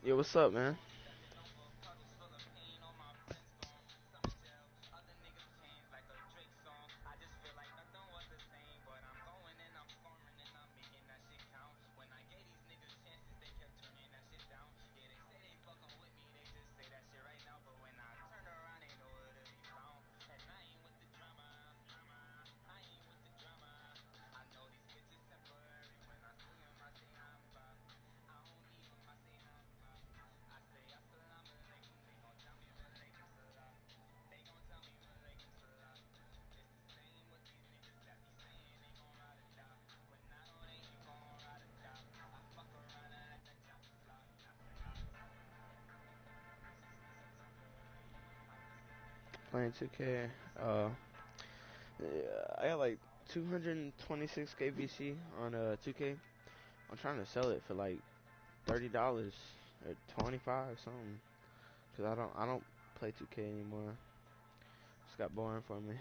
Yo, what's up, man? Playing 2K. Yeah, I got like 226k VC on 2K. I'm trying to sell it for like $30 or 25 something. Cause I don't play 2K anymore. It's got boring for me.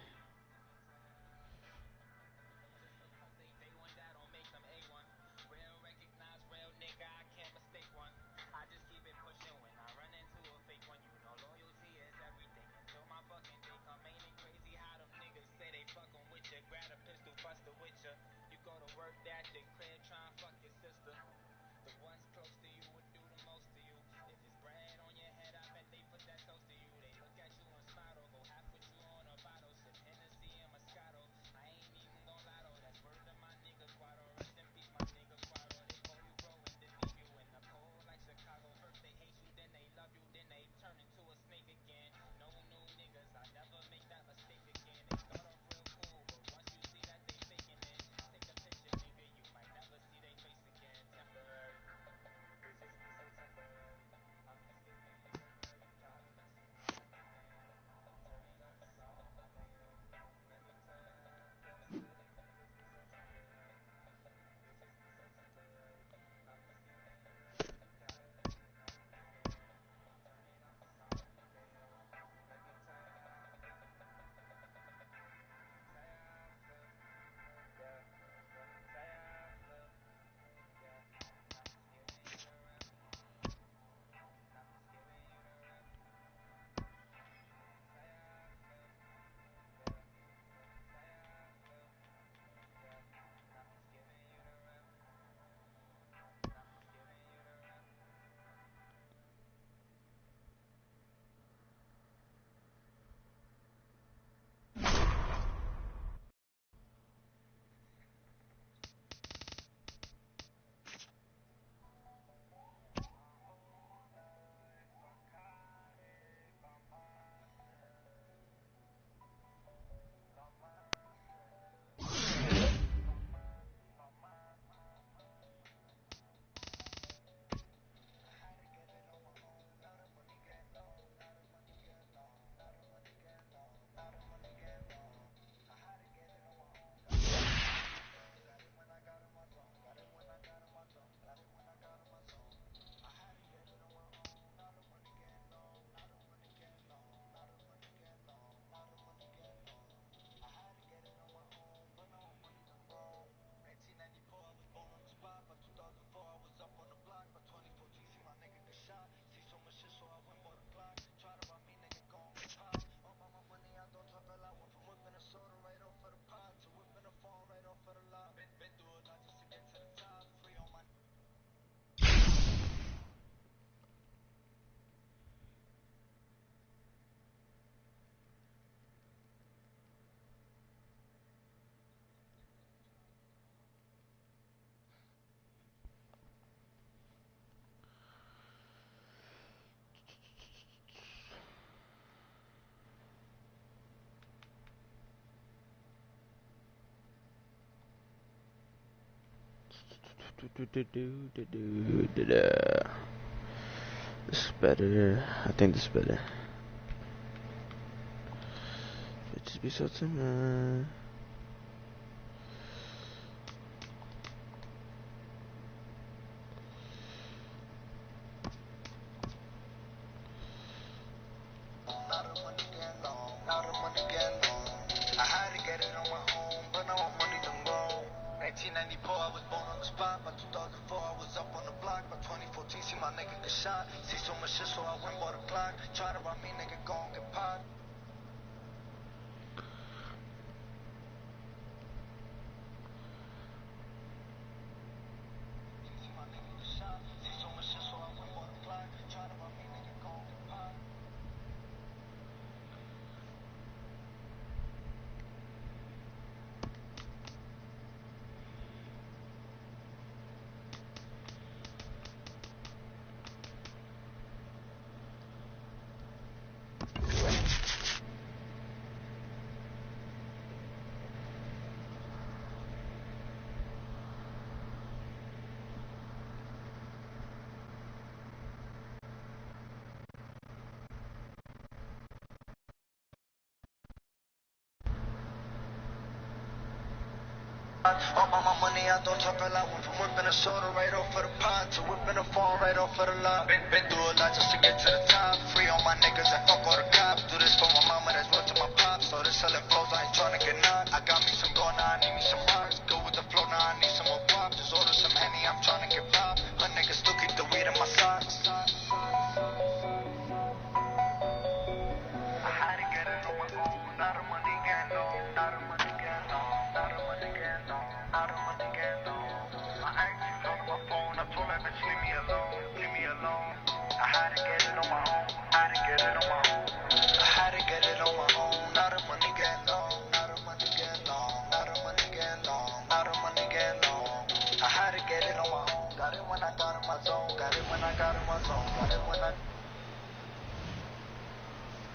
This is better. I think this is better. Bitches be so timid. 1994, I was born on the spot. By 2004, I was up on the block. By 2014, see my nigga get shot. See so much shit, so I went bought a clock. Try to rob me, nigga, gon' get popped. All my money, I don't chop a lot. Went from whipping a soda right off of the pot to whipping a phone right off of the lot. Been through a lot just to get to the top. Free all my niggas and fuck all the cops. Do this for my mama, that's what to my pops. So this selling flows, I ain't trying to get knocked. I got me some gold, now I need me some rocks. Go with the flow, now I need some more pop. Just order some Henny, I'm trying to get pop. My niggas still keep the weed in my socks. I had to get it on my own. Not a money gang, no. Not a money gang, no. Not a money gang, no. Not a money gang, no. My auntie on my phone. I told her, bitch, leave me alone. Leave me alone. I had to get it on my own. Had to get it on my own. I had to get it on my own. Not a money gang, no. Not a money gang, no. Not a money gang, no. Not a money gang, no. I had to get it on my own. Got it when I got in my zone. Got it when I got in my zone. Got it when I.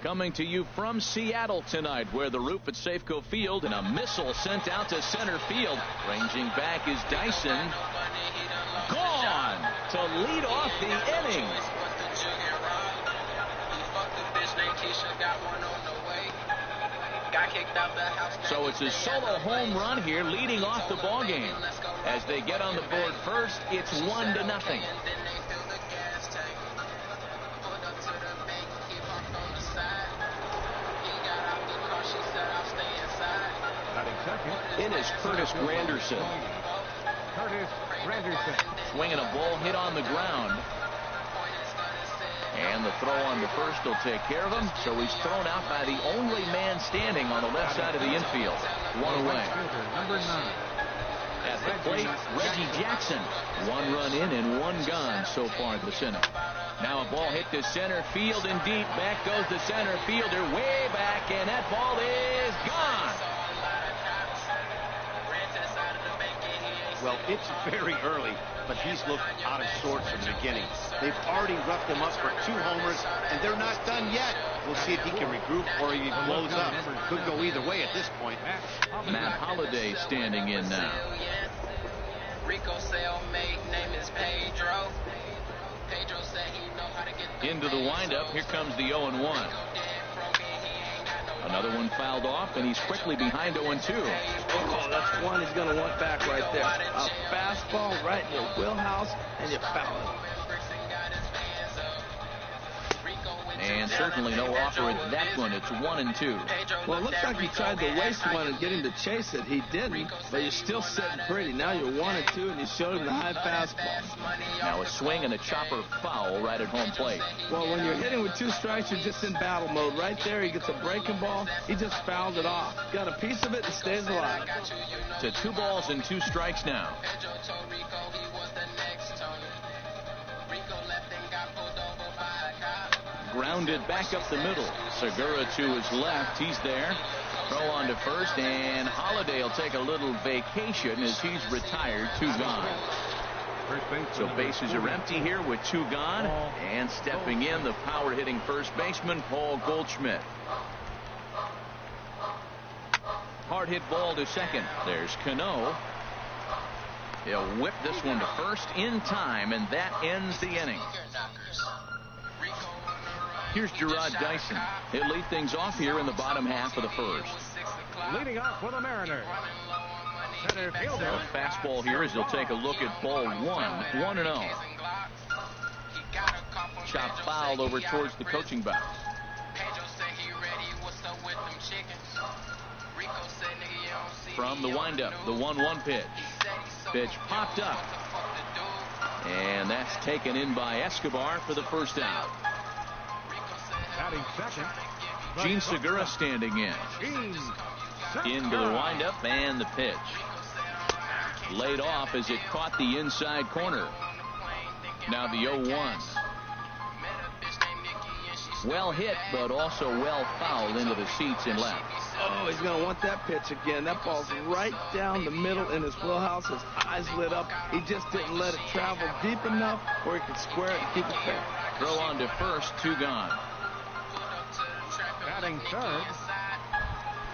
Coming to you from Seattle tonight, where the roof at Safeco Field and a missile sent out to center field. Ranging back is Dyson. Gone to lead off the inning. So it's a solo home run here, leading off the ball game. As they get on the board first, it's 1-0. In is Curtis Granderson. Swinging a ball hit on the ground. And the throw on the first will take care of him. So he's thrown out by the only man standing on the left side of the infield. One away. Number 9. At the plate, Reggie Jackson. 1 run in and 1 gone so far this inning. Now a ball hit to center field and deep. Back goes the center fielder way back, and that ball is gone. Well, it's very early, but he's looked out of sorts from the beginning. They've already roughed him up for 2 homers, and they're not done yet. We'll see if he can regroup or he blows up. Could go either way at this point. Matt Holliday standing in now. Into the windup. Here comes the 0-1. Another one fouled off, and he's quickly behind 0-2. Oh, that's one he's going to want back right there. A fastball right in your wheelhouse, and you foul it. And certainly no offer in that one. It's 1-2. Well, it looks like he tried to waste one and get him to chase it. He didn't, but you're still sitting pretty. Now you're 1-2, and you showed him the high fastball. Now a swing and a chopper foul right at home plate. Well, when you're hitting with 2 strikes, you're just in battle mode. Right there, he gets a breaking ball. He just fouled it off. Got a piece of it and stays alive. To 2 balls and 2 strikes now. Grounded back up the middle. Segura to his left. He's there. Throw on to first, and Holliday will take a little vacation as he's retired. 2 gone. So bases are empty here with 2 gone. And stepping in, the power-hitting first baseman, Paul Goldschmidt. Hard hit ball to second. There's Cano. He'll whip this one to first in time, and that ends the inning. Here's Gerard Dyson. He'll lead things off here in the bottom half of the first. Leading off for the Mariners. Center fielder. A fastball here as he'll take a look at ball 1. 1-0. Chop fouled over towards the coaching box. From the windup, the 1-1 pitch. Pitch popped up. And that's taken in by Escobar for the first out. Batting second. Gene Segura standing in. Into the windup and the pitch. Laid off as it caught the inside corner. Now the 0-1. Well hit, but also well fouled into the seats and left. Oh, he's going to want that pitch again. That ball's right down the middle in his wheelhouse. His eyes lit up. He just didn't let it travel deep enough where he could square it and keep it fair. Throw on to first, 2 gone. Batting third.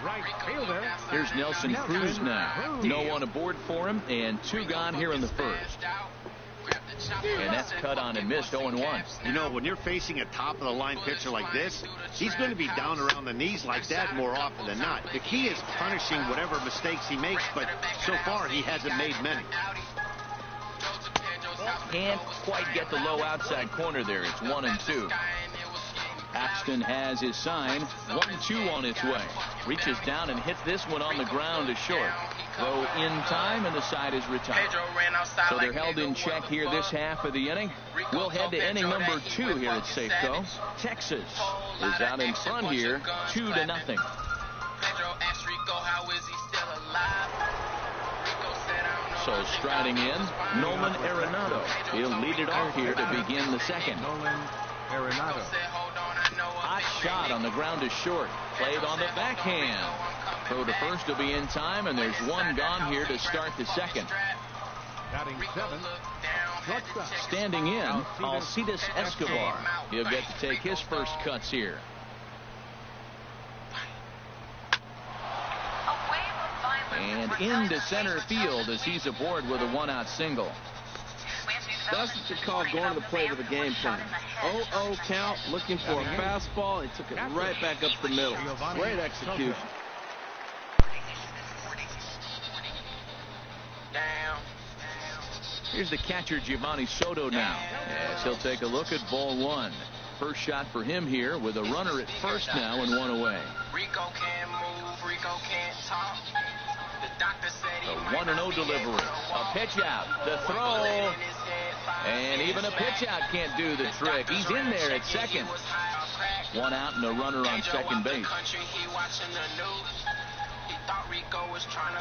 Right fielder. Here's Nelson Cruz now. No one aboard for him, and 2 gone here in the first. And that's cut on and missed, 0-1. You know, when you're facing a top-of-the-line pitcher like this, he's going to be down around the knees like that more often than not. The key is punishing whatever mistakes he makes, but so far he hasn't made many. Can't quite get the low outside corner there. It's 1-2. Paxton has his sign. 1-2 on its way. Reaches down and hits this one on the ground to short. Throw in time, and the side is retired. So they're held in check here this half of the inning. We'll head to inning number 2 here at Safeco. Texas is out in front here, 2-0. So striding in, Nolan Arenado. He'll lead it off here to begin the second. Nolan Arenado. Hot shot on the ground to short. Played on the backhand. Throw to first will be in time, and there's 1 gone here to start the second. Batting seventh. Shortstop. Standing in, Alcides Escobar. He'll get to take his first cuts here. And into center field as he's aboard with a 1-out single. That's what you call going to the plate with a game plan. 0-0 count, looking for a fastball. He took it right back up the middle. Great execution. Here's the catcher, Giovanni Soto, now, as he'll take a look at ball 1. First shot for him here with a runner at first now and 1 away. The 1-0 delivery. A pitch out. The throw. And even a pitch out can't do the trick. He's in there at second. 1 out and a runner on second base.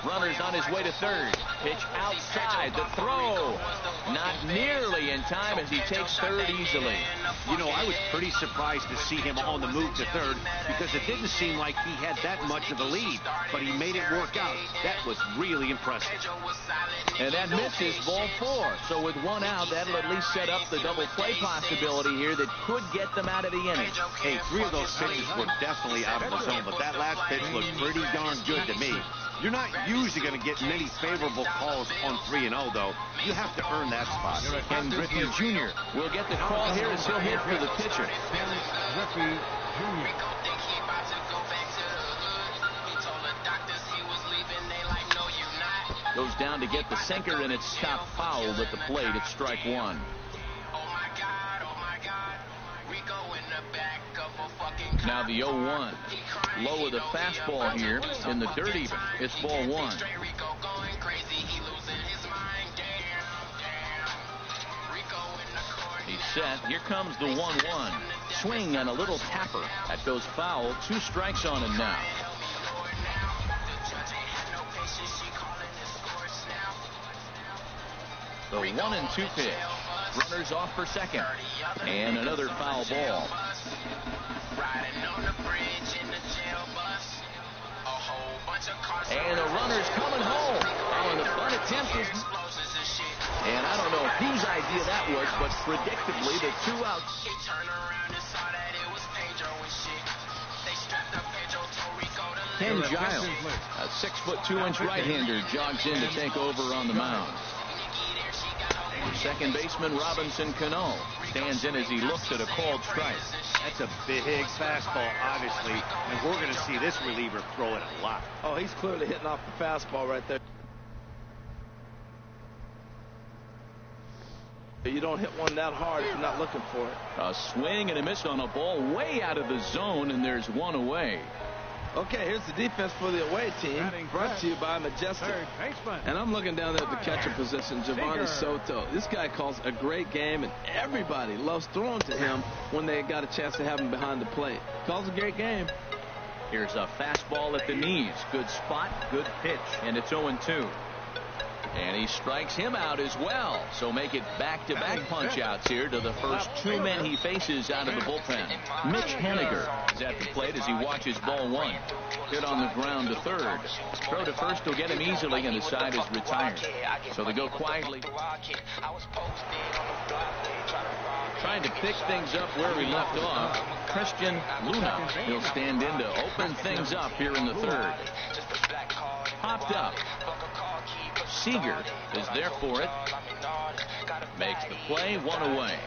Runner's on his way to third. Pitch outside. The throw. Not nearly in time as he takes third easily. You know, I was pretty surprised to see him on the move to third because it didn't seem like he had that much of a lead, but he made it work out. That was really impressive. And that misses ball 4. So with 1 out, that'll at least set up the double play possibility here that could get them out of the inning. Hey, 3 of those pitches were definitely out of the zone, but that last pitch looked pretty darn good to me. You're not usually going to get many favorable calls on 3-0, though. You have to earn that spot. Ken Griffey Jr. will get the call here as he'll hit for the pitcher. Ken Griffey Jr. Goes down to get the sinker, and it's chopped foul at the plate at strike 1. Now the 0-1. Low of the fastball here in the dirt even. It's ball 1. He's set. Here comes the 1-1. Swing and a little tapper. That goes foul. 2 strikes on him now. The 1-2 pitch. Runners off for second. And another foul ball. And the runner's coming home. Oh, and the bunt attempt is... And I don't know whose idea that was, but predictably, the 2 outs. Ken Giles, a 6'2" right-hander, jogs in to take over on the mound. Second baseman Robinson Cano stands in as he looks at a called strike. That's a big fastball, obviously, and we're going to see this reliever throw it a lot. Oh, he's clearly hitting off the fastball right there. You don't hit one that hard if you're not looking for it. A swing and a miss on a ball way out of the zone, and there's 1 away. Okay, here's the defense for the away team, brought to you by Majestic. And I'm looking down there at the catcher position, Giovanni Soto. This guy calls a great game, and everybody loves throwing to him when they got a chance to have him behind the plate. Calls a great game. Here's a fastball at the knees. Good spot, good pitch, and it's 0-2. And he strikes him out as well. So make it back-to-back punch-outs here to the first two men he faces out of the bullpen. Mitch Haniger is at the plate as he watches ball one. Hit on the ground to third. Throw to first will get him easily, and the side is retired. So they go quietly. Trying to pick things up where we left off. Christian Luna. He'll stand in to open things up here in the third. Popped up. Seager is there for it. Makes the play, one away.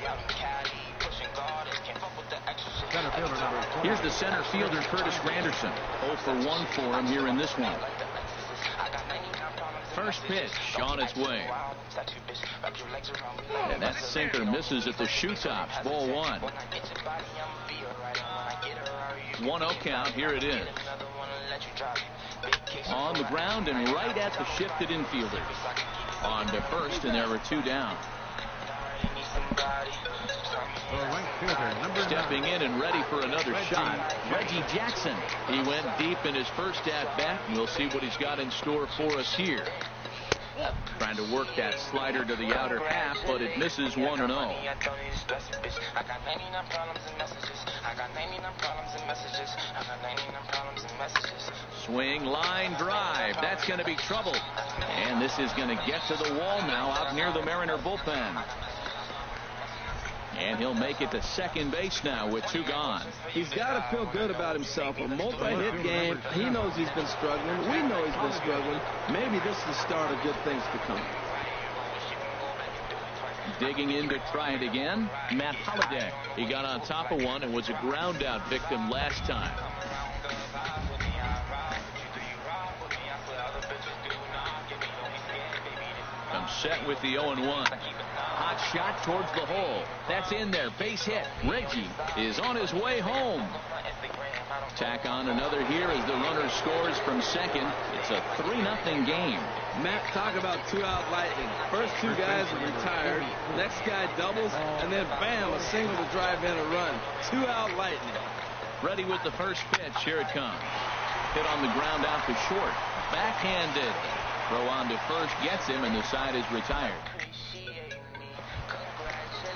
Here's the center fielder, Curtis Granderson. 0 for 1 for him here in this one. First pitch on its way. And that sinker misses at the shoe tops. Ball one. 1-0 count. Here it is. On the ground and right at the shifted infielder. On to first, and there were two down. Stepping in and ready for another shot, Reggie Jackson. He went deep in his first at-bat, and we'll see what he's got in store for us here. Trying to work that slider to the outer half, but it misses 1-0. Swing, line drive. That's going to be trouble. And this is going to get to the wall now out near the Mariner bullpen. And he'll make it to second base now with two gone. He's got to feel good about himself. A multi-hit game. He knows he's been struggling. We know he's been struggling. Maybe this is the start of good things to come. Digging in to try it again, Matt Holliday. He got on top of one and was a ground out victim last time. Comes set with the 0-1. Hot shot towards the hole. That's in there. Base hit. Reggie is on his way home. Tack on another here as the runner scores from second. It's a 3-0 game. Matt, talk about two-out lightning. First two guys are retired. Next guy doubles, and then bam, a single to drive in a run. Two-out lightning. Ready with the first pitch. Here it comes. Hit on the ground out to short. Backhanded. Throw on to first gets him, and the side is retired.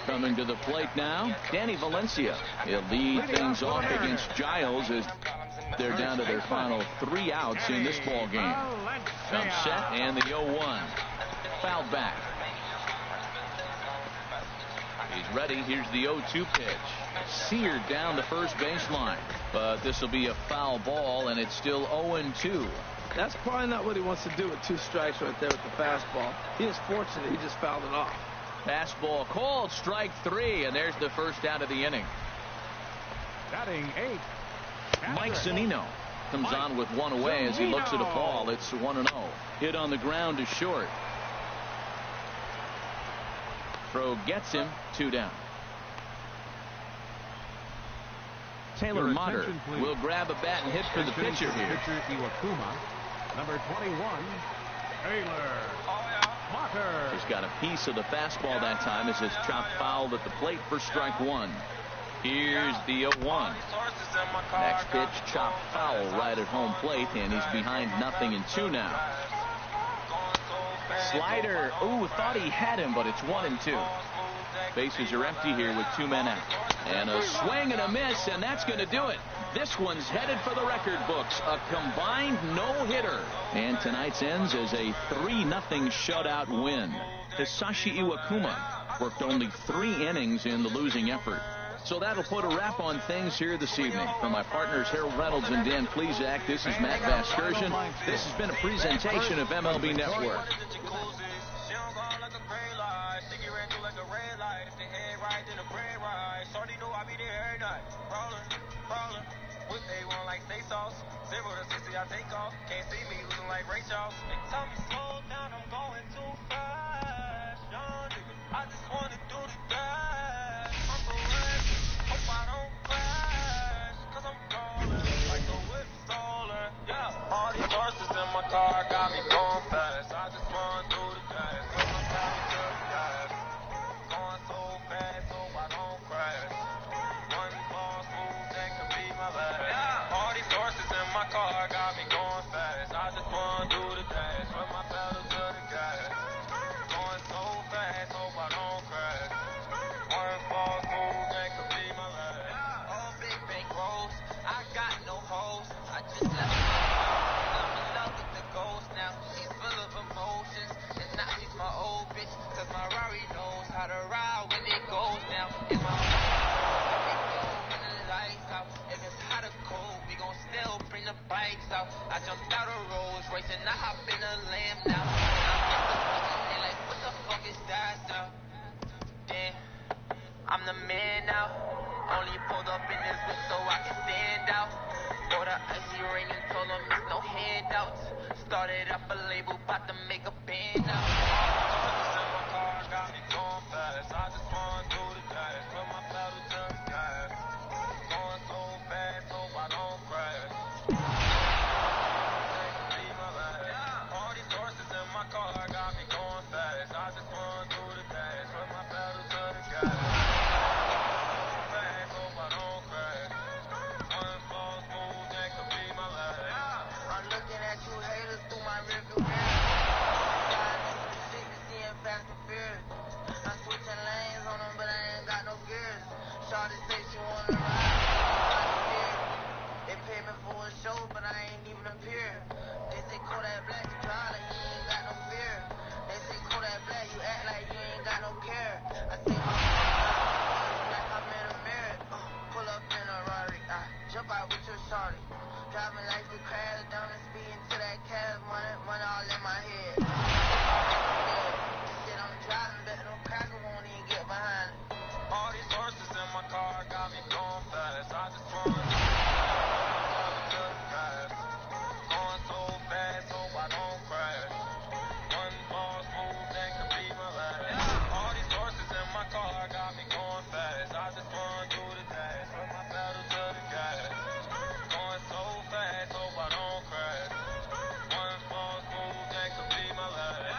Coming to the plate now, Danny Valencia. He'll lead things off against Giles as they're down to their final 3 outs in this ball game. Comes set and the 0-1. Fouled back. He's ready. Here's the 0-2 pitch. Seared down the first baseline. But this will be a foul ball, and it's still 0-2. That's probably not what he wants to do with 2 strikes right there with the fastball. He is fortunate he just fouled it off. Fastball called, strike 3, and there's the first out of the inning. Batting 8. Mike Zunino comes on with one away as he looks at a ball. It's 1-0. Hit on the ground to short. Throw gets him, 2 down. Taylor Motter will grab a bat and hit for the pitcher here. Pitcher Iwakuma, number 21, Taylor Motter. He's got a piece of the fastball that time as it's chopped foul at the plate for strike 1. Here's the 0-1. Next pitch, chopped foul right at home plate, and he's behind 0-2 now. Slider, ooh, thought he had him, but it's 1-2. Bases are empty here with 2 men out. And a swing and a miss, and that's going to do it. This one's headed for the record books. A combined no-hitter. And tonight's ends as a 3-0 shutout win. Hisashi Iwakuma worked only 3 innings in the losing effort. So that'll put a wrap on things here this evening. For my partners Harold Reynolds and Dan Plesac, this is Matt Vasgersian. This has been a presentation of MLB Network. I take off, can't see me looking like Ray Charles. They tell me slow down, I'm going too fast. Young nigga, I just wanna do the dash. I'm so ready, hope I don't crash. Cause I'm rolling like the whip stolen. car got me going fast. I just run through the gas. Put my pedal to the gas. Going so fast, hope I don't crash. One false move, that could be my last. All these horses in my car got me going fast. I just run through the dash. Put my pedal to the gas. Going so fast, hope I don't crash. One false move, that could be my last. Oh, big bank rolls, I got no hoes. I just left my mom. I'm in love with the ghost now. She's full of emotions, and now she's my old bitch. Cause my Rari knows how to ride when it goes down. And my it go when the lights out. If it's hot or cold, we gon' still bring the bikes out. I jumped out of Rolls Royce and I hop in a Lamb now. They like, what the fuck is that sound? Damn, I'm the man now. Only pulled up in this whip so I can stand out. Bought a icy ring and told them it's no handouts. Started up a label, bout to make a band now. My car got me going fast. I just run through the dash. Put my pedal to the gas. Going so fast, hope I don't crash. Be my last. All these horses in my car got me going fast. I just run through the dash. Put my pedal to the gas. Fast, hope I don't crash. One false move, that could be my last. I'm looking at you haters through my rearview mirror. Sliding through the city, seeing fast and furious. I'm switching lanes on them, but I ain't got no gears. Shawty say she wanna ride. They pay me for a show, but I ain't even appear. They say Kodak Black, you dry like you ain't got no fear. They say Kodak Black, you act like you ain't got no care. I say my like I'm in a mirror. Pull up in a Rari, I jump out with your shawty. Driving like the crash, down and speeding to that cash. Money all in my head. Shit, I'm driving, bet no cracker won't even get behind it. All these horses in my car got me going fast. I just run to the gas. Going so fast, hope I don't crash. One false move, that could be my last. All these horses in my car got me going fast. I just run through the dash. Put my pedal to the gas. Going so fast, hope I don't crash. One false move, that could be my last.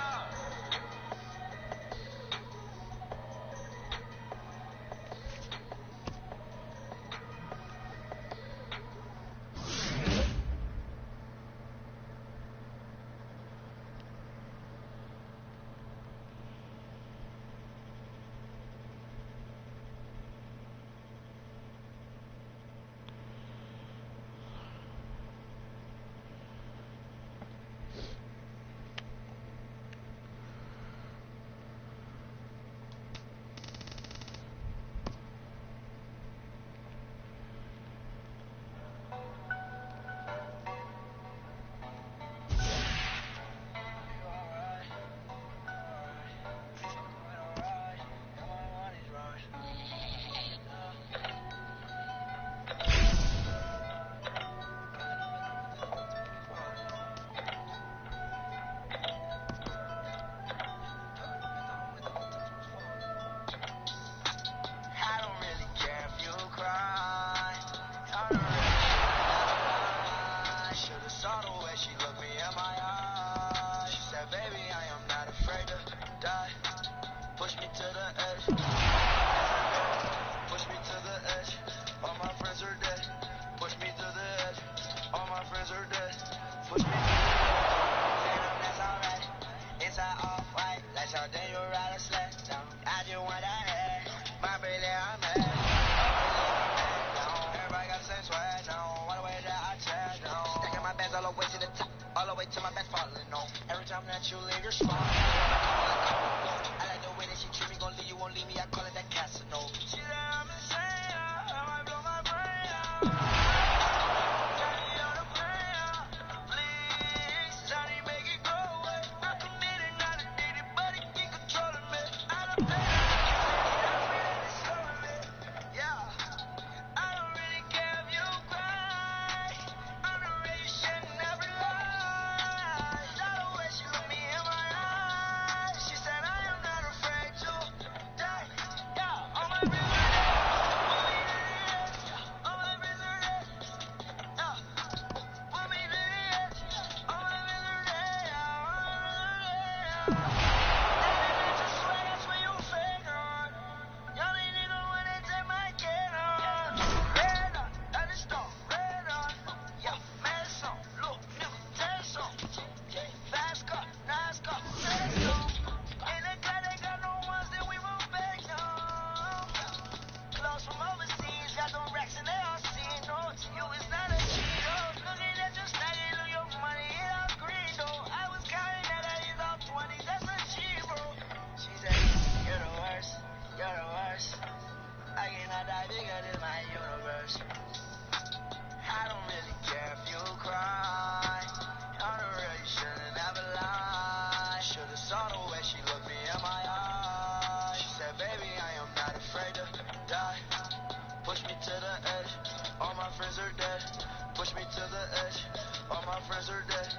Push me to the edge. All my friends are dead.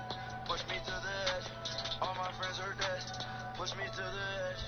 Push me to the edge. All my friends are dead. Push me to the edge.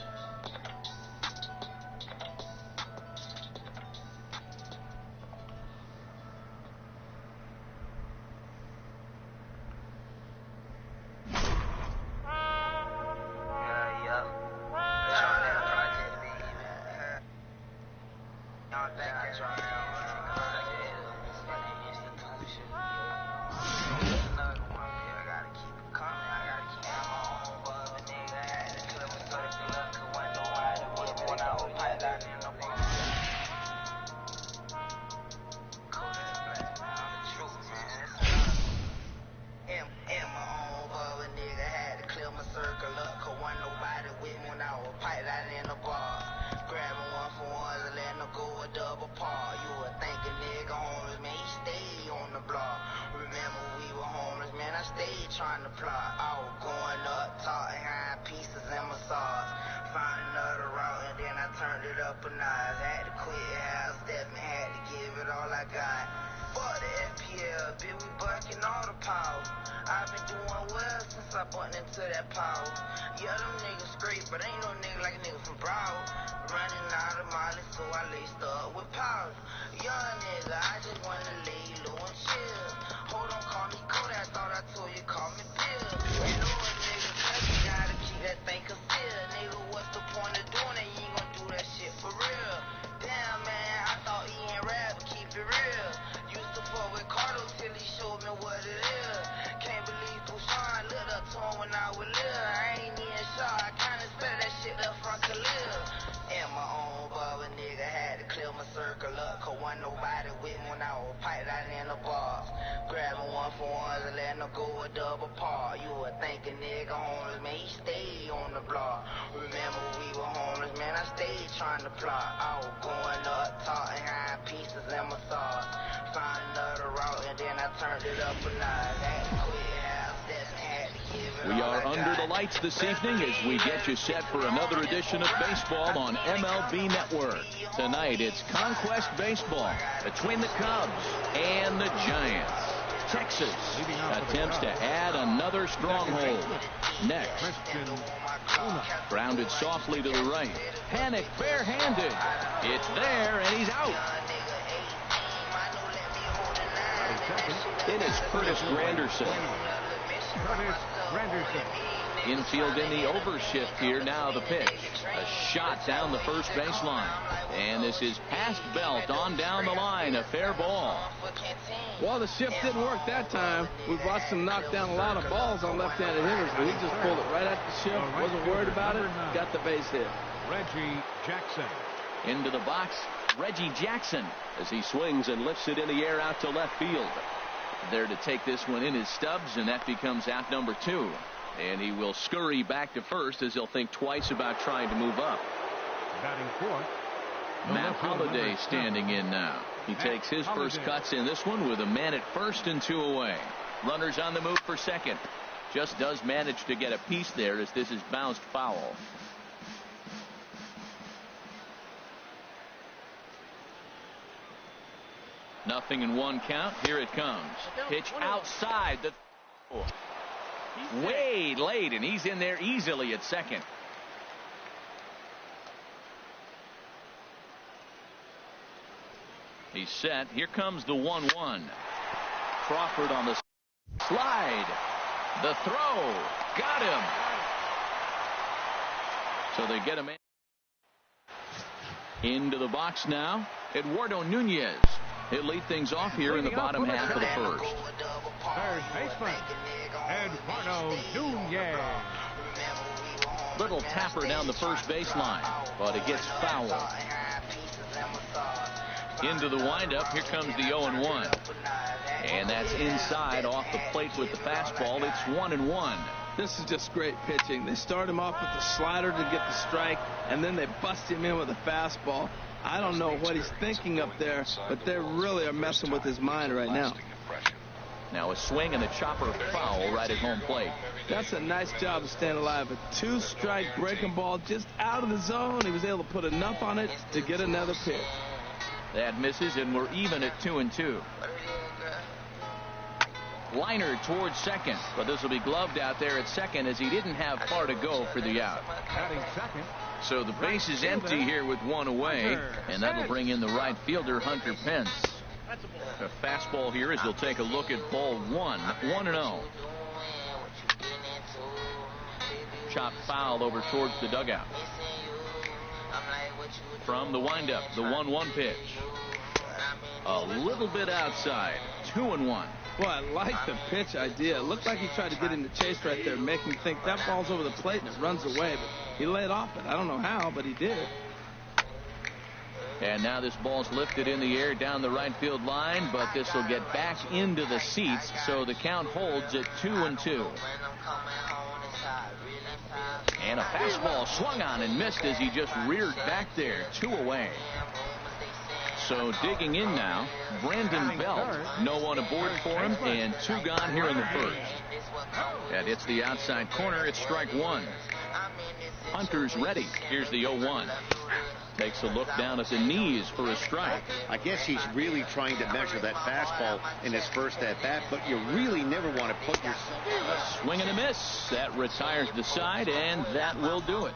Trying to plot, I was going up, talking high pieces and massage. Found another route and then I turned it up a notch. Had to quit half stepping, had to give it all I got. Fuck the FPL, bitch, we bucking all the power. I've been doing well since I bumped into that power. Yeah, them niggas great, but ain't no nigga like a nigga from Broward. Running out of mileage, so I laced up with powder. Young nigga, I just wanna lay low and chill. Hold on, call me Kodak, thought I told you, call me Bill. You know a nigga touch, you gotta keep that thing concealed. Nigga, what's the point of doing it? You ain't gonna do that shit for real. Damn, man, I thought he ain't rap, but keep it real. Used to fuck with Cardo till he showed me what it is. Can't believe Bouchon lit up to him when I was little. I ain't even sure, I kinda spell that shit up from Khalil. In my own bubble, nigga, had to clear my circle up. Cause wasn't nobody with me when I was piped out in the bars. Grabbing one for ones and letting them go a double par. You would think a nigga homeless, man, he stayed on the block. Remember we were homeless, man, I stayed trying to plot. I was going up, talking high pieces and massage. Found another route and then I turned it up a notch. Had to quit half stepping, had to give it We all are I under got. the lights this evening as we get you set for another edition of baseball on MLB Network. Tonight it's Conquest Baseball between the Cubs and the Giants. Texas attempts to add another stronghold. Next, grounded softly to the right. Panic barehanded. It's there and he's out. It is Curtis Granderson. Infield in the overshift here. Now the pitch. A shot down the first baseline. And this is past Belt on down the line. A fair ball. Well, the shift didn't work that time. We've watched him knock down a lot of balls on left-handed hitters, but he just pulled it right at the shift. Wasn't worried about it. Got the base hit. Reggie Jackson. Into the box, Reggie Jackson as he swings and lifts it in the air out to left field. There to take this one in is Stubbs, and that becomes out number 2. And he will scurry back to first as he'll think twice about trying to move up. Batting fourth. Matt Holliday standing in now. He takes his first cuts in this one with a man at first and 2 away. Runners on the move for second. Just does manage to get a piece there as this is bounced foul. Nothing in 1 count. Here it comes. Pitch outside the way late, and he's in there easily at second. He's set. Here comes the 1-1. Crawford on the slide. The throw. Got him. So they get him in. Into the box now. Eduardo Nunez. He'll lead things off here in the bottom half of the first. Third baseman, Eduardo Nunez. Little tapper down the first baseline, but it gets fouled. Into the windup. Here comes the 0-1. And that's inside off the plate with the fastball. It's 1-1. This is just great pitching. They start him off with the slider to get the strike, and then they bust him in with a fastball. I don't know what he's thinking up there, but they really are messing with his mind right now. Now a swing and a chopper foul right at home plate. That's a nice job of staying alive. A 2-strike breaking ball just out of the zone. He was able to put enough on it to get another pitch. That misses, and we're even at 2-2. Liner towards second, but this will be gloved out there at second as he didn't have far to go for the out. Batting second. So the base is empty here with one away, and that'll bring in the right fielder, Hunter Pence. A fastball here as we'll take a look at ball one, 1-0. Chop foul over towards the dugout. From the windup, the 1-1 pitch. A little bit outside, 2-1. Boy, I like the pitch idea. It looked like he tried to get in the chase right there, make him think that ball's over the plate and it runs away, but he laid off it. I don't know how, but he did. And now this ball's lifted in the air down the right field line, but this will get back into the seats, so the count holds at 2-2. And a fastball swung on and missed as he just reared back there, 2 away. So digging in now, Brandon Belt. No one aboard for him, and 2 gone here in the first. That hits the outside corner. It's strike 1. Hunter's ready. Here's the 0-1. Takes a look down at the knees for a strike. I guess he's really trying to measure that fastball in his first at bat, but you really never want to put yourself. A swing and a miss. That retires the side, and that will do it.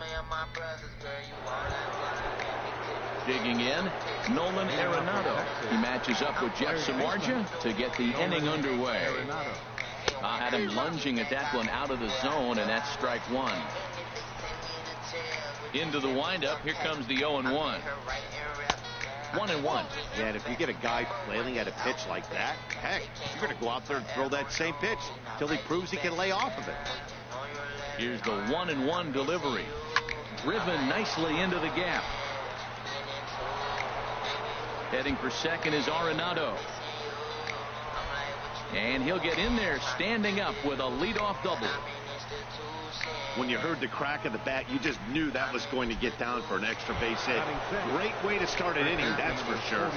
Digging in, Nolan Arenado. He matches up with Jeff Samardzija to get the inning underway. I had him lunging at that one out of the zone, and that's strike 1. Into the windup, here comes the 0-1. 1-1. Yeah, and if you get a guy flailing at a pitch like that, heck, you're going to go out there and throw that same pitch till he proves he can lay off of it. Here's the 1-1 delivery. Driven nicely into the gap. Heading for second is Arenado. And he'll get in there standing up with a leadoff double. When you heard the crack of the bat, you just knew that was going to get down for an extra base hit. Great way to start an inning, that's for sure.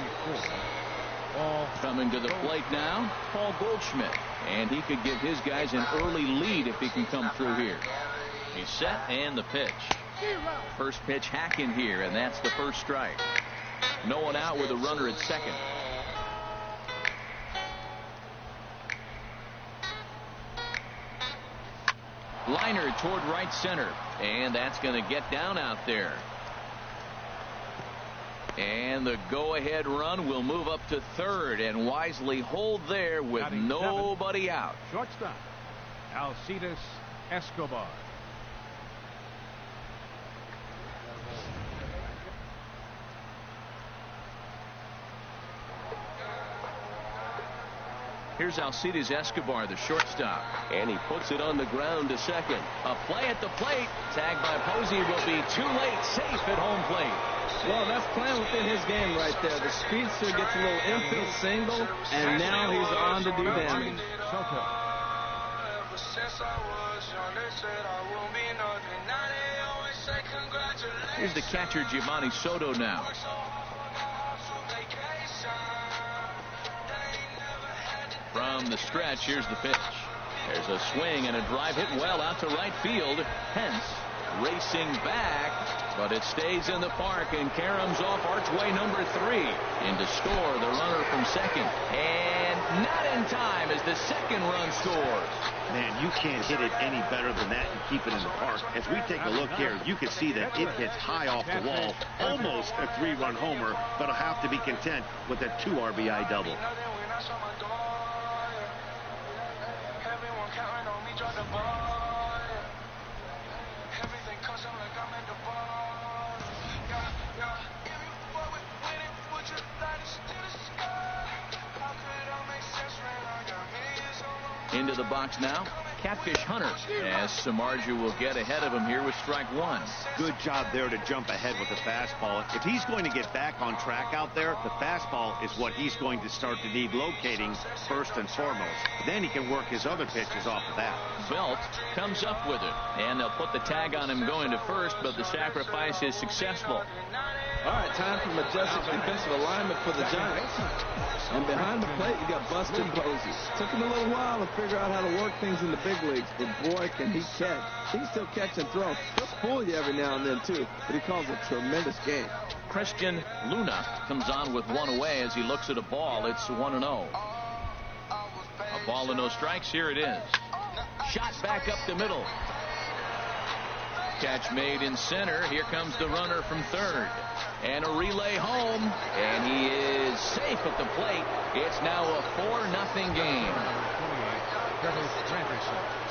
Coming to the plate now, Paul Goldschmidt. And he could give his guys an early lead if he can come through here. He's set, and the pitch. First pitch hacking here, and that's the first strike. No one out with a runner at second. Liner toward right center, and that's going to get down out there. And the go-ahead run will move up to third and wisely hold there with nobody out. Shortstop, Alcides Escobar. Here's Alcides Escobar, the shortstop. And he puts it on the ground to second. A play at the plate. Tagged by Posey will be too late. Safe at home plate. Well, that's playing within his game right there. The speedster gets a little infield single, and now he's on to do damage. Here's the catcher, Giovanni Soto now. From the stretch, here's the pitch. There's a swing and a drive hit well out to right field. Pence racing back, but it stays in the park, and Karams off archway number 3. In to score the runner from second. And not in time as the second run scores. Man, you can't hit it any better than that and keep it in the park. As we take a look here, you can see that it hits high off the wall. Almost a 3-run homer, but will have to be content with a 2 RBI double. Into the box now, Catfish Hunter, as Samardzija will get ahead of him here with strike 1. Good job there to jump ahead with the fastball. If he's going to get back on track out there, the fastball is what he's going to start to need locating first and foremost. Then he can work his other pitches off of that. Belt comes up with it, and they'll put the tag on him going to first, but the sacrifice is successful. All right, time for majestic defensive alignment for the Giants. And behind the plate, you got Buster Posey. Took him a little while to figure out how to work things in the big leagues, but boy, can he catch. He can still catch and throw. He'll fool you every now and then, too, but he calls a tremendous game. Christian Luna comes on with one away as he looks at a ball. It's 1-0. A Ball and no strikes. Here it is. Shot back up the middle. Catch made in center. Here comes the runner from third. And a relay home. And he is safe at the plate. It's now a 4-0 game.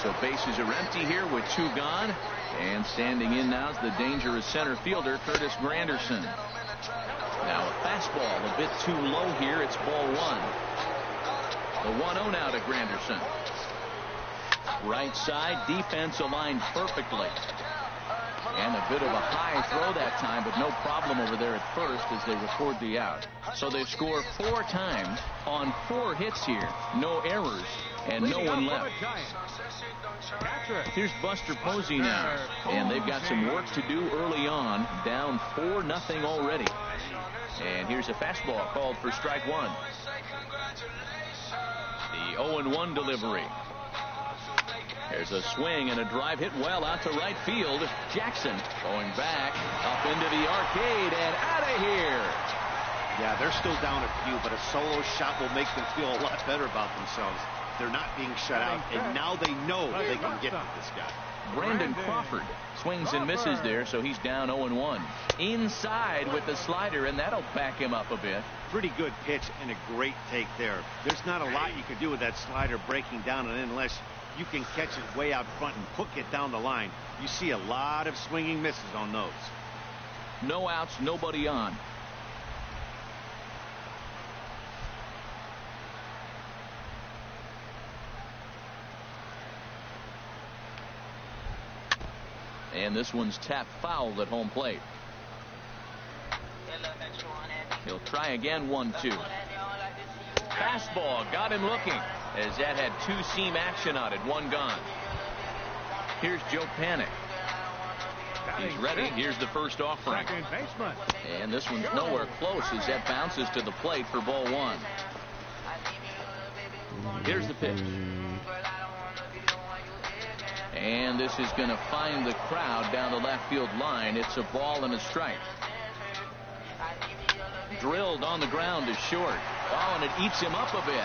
So bases are empty here with 2 gone. And standing in now is the dangerous center fielder, Curtis Granderson. Now a fastball a bit too low here. It's ball 1. The 1-0 now to Granderson. Right side, defense aligned perfectly. And a bit of a high throw that time, but no problem over there at first as they record the out. So they score 4 times on 4 hits here. No errors and no one left. Here's Buster Posey now. And they've got some work to do early on. Down 4-0 already. And here's a fastball called for strike 1. The 0-1 delivery. There's a swing and a drive hit well out to right field. Jackson going back up into the arcade and out of here. Yeah, they're still down a few, but a solo shot will make them feel a lot better about themselves. They're not being shut out, and now they know they can get to this guy. Brandon Crawford swings and misses there, so he's down 0-1. Inside with the slider, and that'll back him up a bit. Pretty good pitch and a great take there. There's not a lot you can do with that slider breaking down, and unless you can catch it way out front and hook it down the line, you see a lot of swinging misses on those. No outs, nobody on. And this one's tapped foul at home plate. He'll try again. 1-2. Fastball got him looking as that had 2-seam action on it. 1 gone. Here's Joe Panic. He's ready. Here's the first offering. And this one's nowhere close as that bounces to the plate for ball 1. Here's the pitch. And this is going to find the crowd down the left field line. It's a ball and a strike. Drilled on the ground to short. Oh, and it eats him up a bit.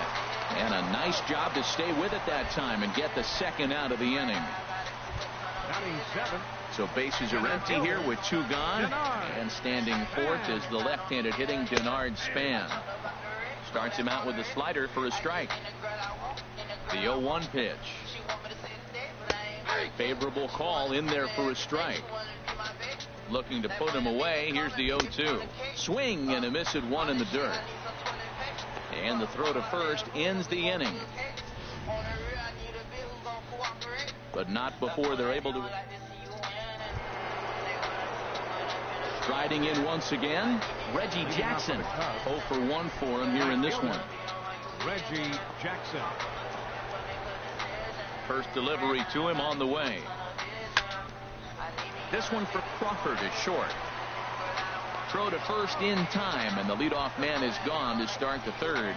And a nice job to stay with it that time and get the second out of the inning. So bases are empty here with 2 gone. And standing fourth is the left-handed hitting Denard Span. Starts him out with a slider for a strike. The 0-1 pitch. Favorable call in there for a strike. Looking to put him away. Here's the 0-2. Swing and a miss at 1 in the dirt. And the throw to first ends the inning. But not before they're able to. Striding in once again, Reggie Jackson. 0 for 1 for him here in this one. Reggie Jackson. First delivery to him on the way. This one for Crawford is short. Throw to first in time, and the leadoff man is gone to start the third.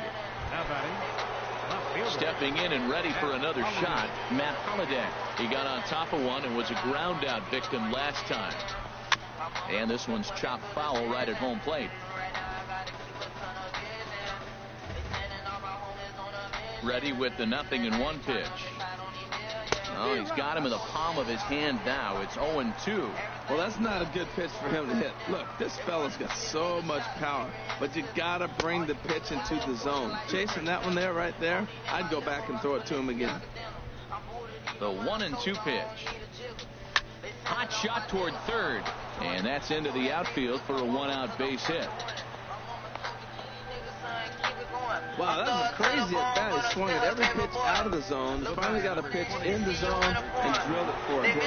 Stepping in and ready for another shot, Matt Holliday. He got on top of one and was a ground out victim last time. And this one's chopped foul right at home plate. Ready with the 0-1 pitch. Oh, he's got him in the palm of his hand now. It's 0-2. Well, that's not a good pitch for him to hit. Look, this fella's got so much power, but you gotta bring the pitch into the zone. Chasing that one there, right there, I'd go back and throw it to him again. The 1-2 pitch. Hot shot toward third, and that's into the outfield for a 1-out base hit. Wow, that was a crazy at bat. He swung at every pitch out of the zone. Finally got a pitch in the zone and drilled it for him.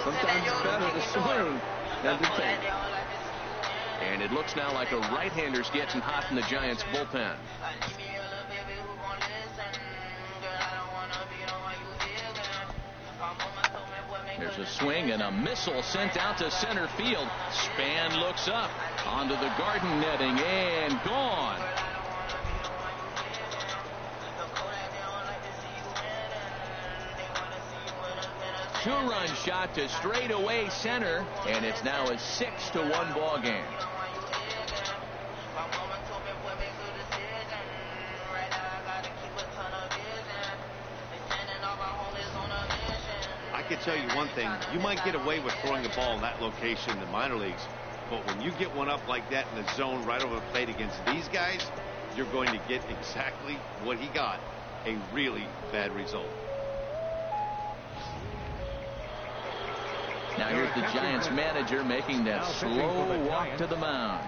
Sometimes it's better to swing than to take. And it looks now like a right-hander's getting hot in the Giants' bullpen. There's a swing and a missile sent out to center field. Span looks up onto the garden netting and gone. Two-run shot to straightaway center, and it's now a 6-1 ball game. can tell you one thing. You might get away with throwing a ball in that location in the minor leagues, but when you get one up like that in the zone right over the plate against these guys, you're going to get exactly what he got, a really bad result. Now here's the Giants manager making that slow walk to the mound.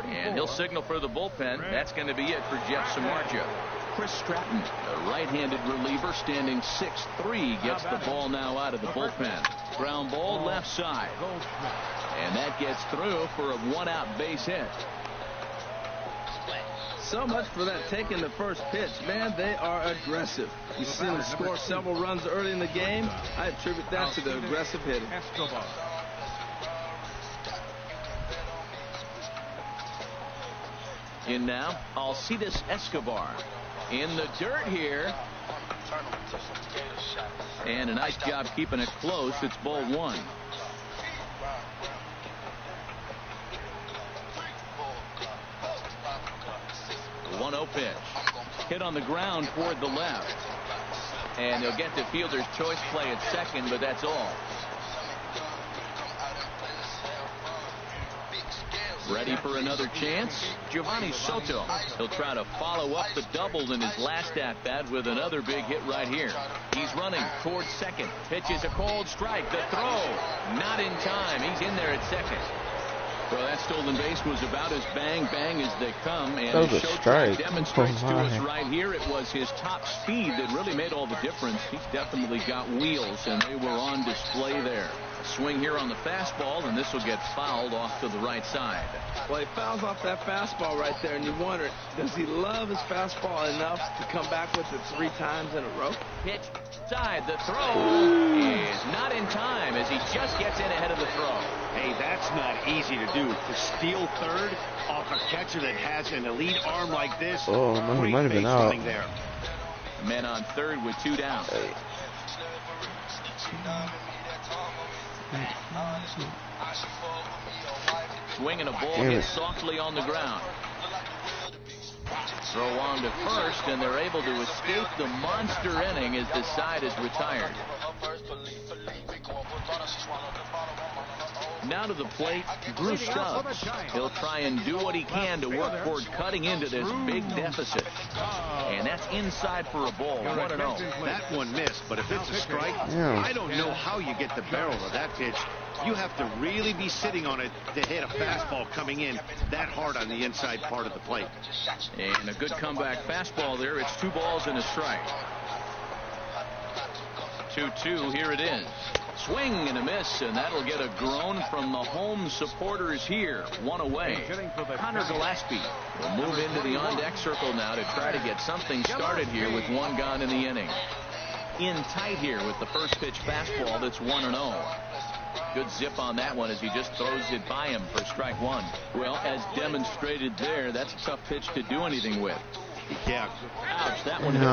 And he'll signal for the bullpen. That's going to be it for Jeff Samardzija. Chris Stratton, the right-handed reliever, standing 6'3", gets the ball now out of the bullpen. Ground ball left side. And that gets through for a one-out base hit. So much for that taking the first pitch. Man, they are aggressive. You've seen them score several runs early in the game. I attribute that to the aggressive hitting. In now, Alcides Escobar. In the dirt here. And a nice job keeping it close. It's ball one. 1-0 pitch. Hit on the ground toward the left. And they'll get the fielder's choice play at second, but that's all. Ready for another chance? Giovanni Soto. He'll try to follow up the double in his last at-bat with another big hit right here. He's running towards second. Pitches a cold strike. The throw. Not in time. He's in there at second. Well, that stolen base was about as bang-bang as they come, and the show track demonstrates to us right here it was his top speed that really made all the difference. He's definitely got wheels, and they were on display there. Swing here on the fastball, and this will get fouled off to the right side. Well, he fouls off that fastball right there, and you wonder, does he love his fastball enough to come back with it 3 times in a row? Pitch side. The throw is not in time as he just gets in ahead of the throw. Hey, that's not easy to do. To steal third off a catcher that has an elite arm like this. Oh, no, he might have been out. There. Men on third with 2 down. Swinging a ball hits softly on the ground. Throw on to first, and they're able to escape the monster inning as the side is retired. Now to the plate, Drew Stubbs. He'll try and do what he can to work toward cutting into this big deficit. And that's inside for a ball, 1-0. That one missed, but if it's a strike, I don't know how you get the barrel of that pitch. You have to really be sitting on it to hit a fastball coming in that hard on the inside part of the plate. And a good comeback fastball there. It's 2 balls and a strike. 2-2, here it is. Swing and a miss, and that'll get a groan from the home supporters here. 1 away. Connor Gillespie will move into the on-deck circle now to try to get something started here with 1 gone in the inning. In tight here with the first pitch fastball that's 1-0. Good zip on that one as he just throws it by him for strike 1. Well, as demonstrated there, that's a tough pitch to do anything with. Yeah. Ouch, that one hit.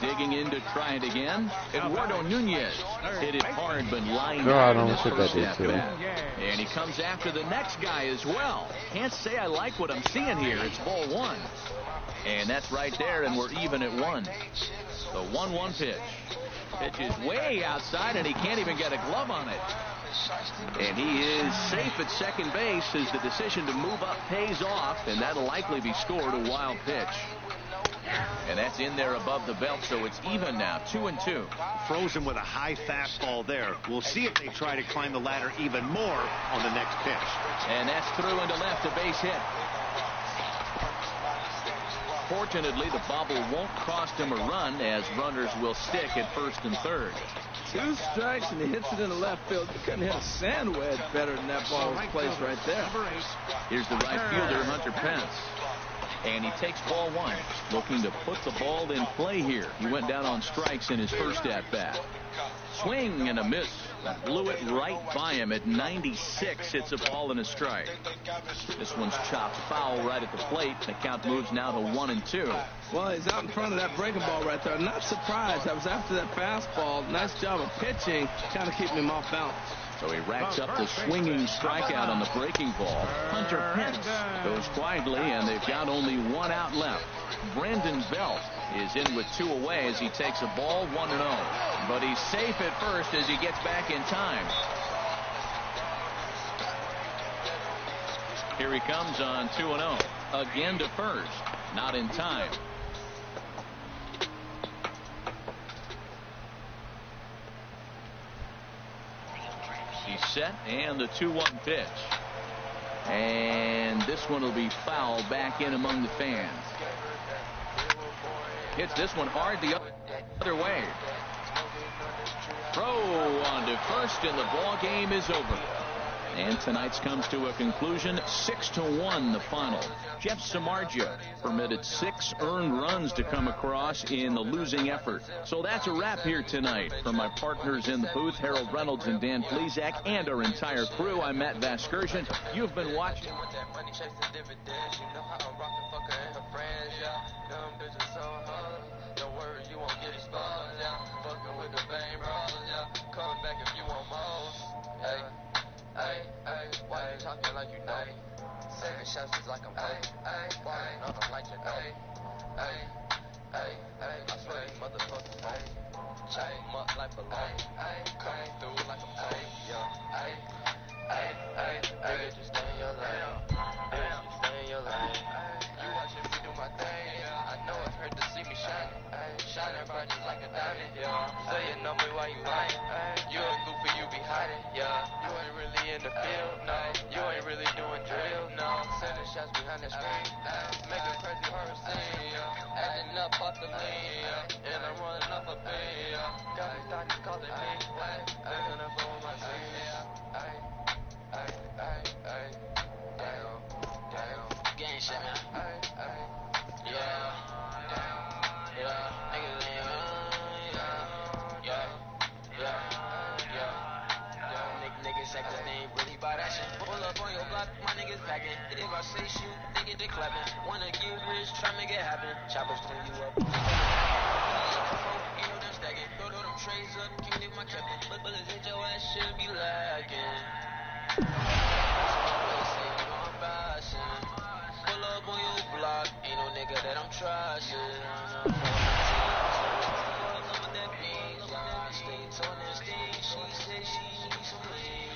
Digging in to try it again. Eduardo Nunez hit it hard but lined out in his first at-bat. And he comes after the next guy as well. Can't say I like what I'm seeing here. It's ball 1. And that's right there, and we're even at 1. The 1-1 pitch. Pitch is way outside, and he can't even get a glove on it. And he is safe at second base as the decision to move up pays off, and that'll likely be scored a wild pitch. And that's in there above the belt, so it's even now, 2-2. Frozen with a high fastball there. We'll see if they try to climb the ladder even more on the next pitch. And that's through into left, a base hit. Fortunately, the bobble won't cost him a run as runners will stick at first and third. 2 strikes, and he hits it in the left field. You couldn't hit a sand wedge better than that ball was placed right there. Here's the right fielder, Hunter Pence. And he takes ball 1, looking to put the ball in play here. He went down on strikes in his first at-bat. Swing and a miss. Blew it right by him at 96. It's a ball and a strike. This one's chopped foul right at the plate. The count moves now to 1-2. Well, he's out in front of that breaking ball right there. Not surprised. That was after that fastball. Nice job of pitching, kind of keeping him off balance. So he racks up the swinging strikeout on the breaking ball. Hunter Pence goes quietly, and they've got only one out left. Brandon Belt is in with 2 away as he takes a ball 1-0. But he's safe at first as he gets back in time. Here he comes on 2-0. Again to first. Not in time. He's set, and the 2-1 pitch. And this one will be fouled back in among the fans. Hits this one hard the other way. Throw on to first, and the ball game is over. And tonight's comes to a conclusion, 6-1 the final. Jeff Samardzija permitted 6 earned runs to come across in the losing effort. So that's a wrap here tonight. For my partners in the booth, Harold Reynolds and Dan Plesac, and our entire crew, I'm Matt Vasgersian. You've been watching. Talking like you know. Second shots is like I'm playing. Falling off, I'm like you know. I swear these motherfuckers phony. Chop them up like baloney. Coming through like I'm Tony. Nigga, just stay in your lane. Bitch, just stay in your lane. You watching me do my thing. I know it's hurt to see me shining. Shining bright just like a diamond. Say you know me while you lying. You a goofy, you be hiding. You ain't really in the field, no. You ain't really doing drill, no. Sending shots behind the screen, making crazy horror scene. Acting up off the lean, and I'm running off a beat. Got these thotties calling me, looking up on my team. Damn. Gang shit, man. Niggas ain't, niggas act like they ain't really about that shit. Pull up on your block, my niggas packing. If I say shoot, nigga they clapping. Wanna get rich, try make it happen. Choppers clean you up. You know them stacking. Throw them trays up, can't leave my captain. But bullets hit your ass, should be lagging. Pull up on your block, ain't no nigga that I'm trusting. Stay torn and stay. She said she needs some lean,